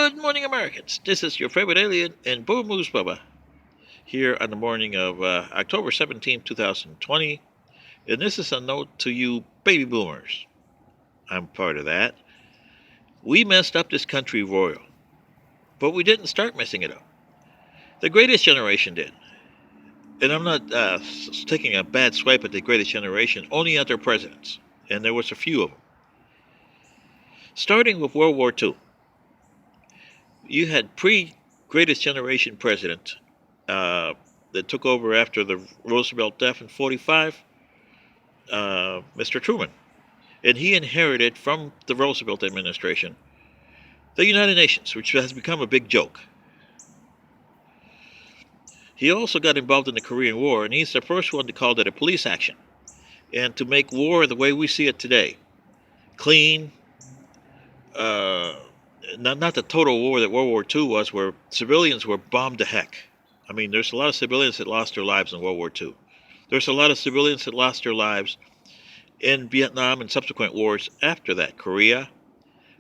Good morning, Americans. This is your favorite alien and Boo Moose Bubba here on the morning of October 17th, 2020. And this is a note to you baby boomers. I'm part of that. We messed up this country royal, but we didn't start messing it up. The greatest generation did. And I'm not taking a bad swipe at the greatest generation, only at their presidents. And there was a few of them. Starting with World War II. You had pre-greatest generation president that took over after the Roosevelt death in 45, Mr. Truman. And he inherited from the Roosevelt administration the United Nations, which has become a big joke. He also got involved in the Korean War, and he's the first one to call it a police action and to make war the way we see it today. Clean, not the total war that World War II was, where civilians were bombed to heck. I mean, there's a lot of civilians that lost their lives in World War II. There's a lot of civilians that lost their lives in Vietnam and subsequent wars after that, Korea,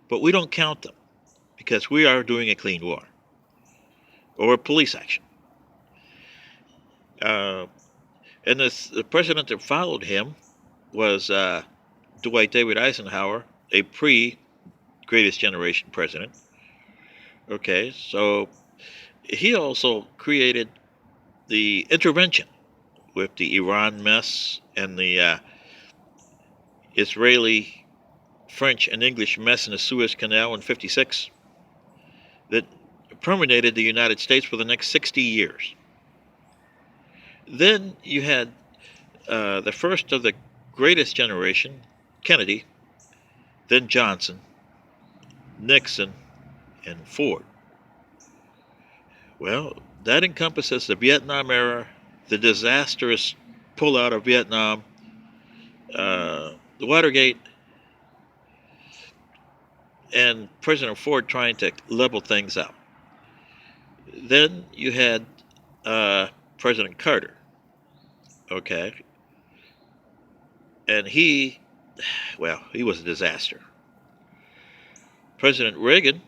but we don't count them because we are doing a clean war or a police action. And the president that followed him was Dwight David Eisenhower, a pre-greatest generation president. Okay, so he also created the intervention with the Iran mess and the Israeli, French, and English mess in the Suez Canal in '56 that permeated the United States for the next 60 years. Then you had the first of the greatest generation, Kennedy, then Johnson, Nixon, and Ford. Well, that encompasses the Vietnam era, the disastrous pullout of Vietnam, the Watergate, and President Ford trying to level things out. Then you had President Carter, okay, and he was a disaster. President Reagan,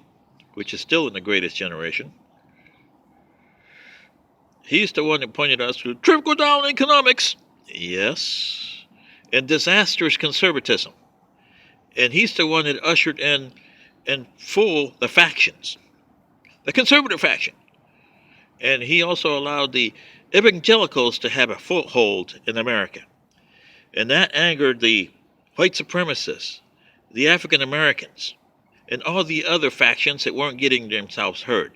which is still in the greatest generation, he's the one that pointed us to trickle-down economics, yes, and disastrous conservatism. And he's the one that ushered in full the factions, the conservative faction. And he also allowed the evangelicals to have a foothold in America. And that angered the white supremacists, the African Americans, and all the other factions that weren't getting themselves heard.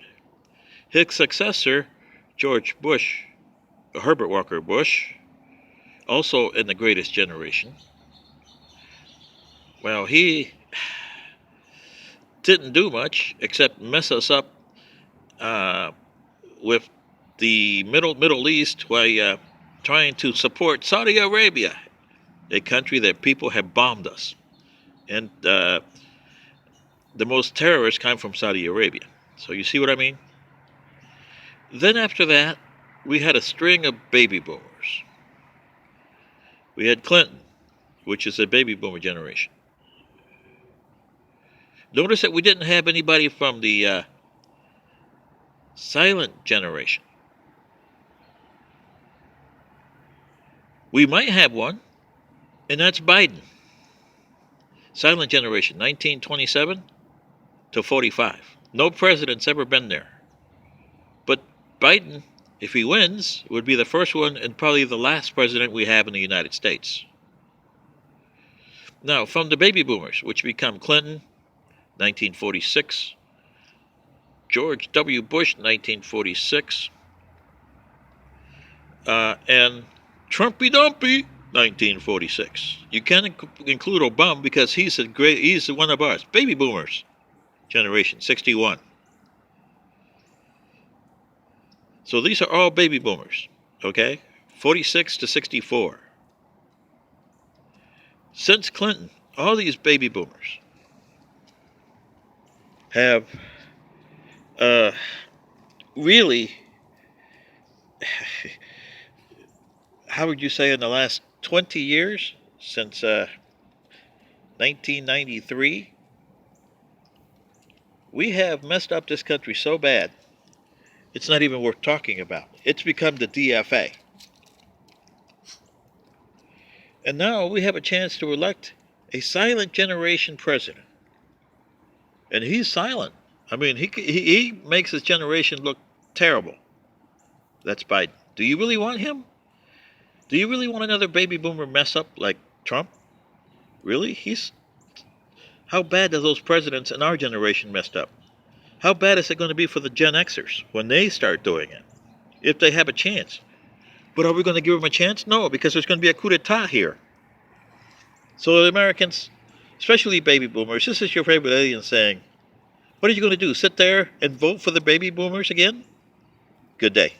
His successor, George Bush, Herbert Walker Bush, also in the greatest generation, well, he didn't do much except mess us up with the Middle East by trying to support Saudi Arabia, a country that people have bombed us. And the most terrorists come from Saudi Arabia. So you see what I mean? Then after that, we had a string of baby boomers. We had Clinton, which is a baby boomer generation. Notice that we didn't have anybody from the silent generation. We might have one, and that's Biden. Silent generation, 1927 to 45. No president's ever been there. But Biden, if he wins, would be the first one and probably the last president we have in the United States. Now, from the baby boomers, which become Clinton, 1946, George W. Bush, 1946, and Trumpy Dumpy, 1946. You can't include Obama because he's one of ours. Baby boomers generation, 61. So these are all baby boomers, okay? 46 to 64. Since Clinton, all these baby boomers have really, how would you say, in the last 20 years, since 1993, We have messed up this country so bad, it's not even worth talking about. It's become the DFA. And now we have a chance to elect a silent generation president. And he's silent. I mean, he makes his generation look terrible. That's Biden. Do you really want him? Do you really want another baby boomer mess up like Trump? Really? How bad do those presidents in our generation messed up? How bad is it going to be for the Gen Xers when they start doing it? If they have a chance. But are we going to give them a chance? No, because there's going to be a coup d'etat here. So the Americans, especially baby boomers, this is your favorite alien saying, what are you going to do? Sit there and vote for the baby boomers again? Good day.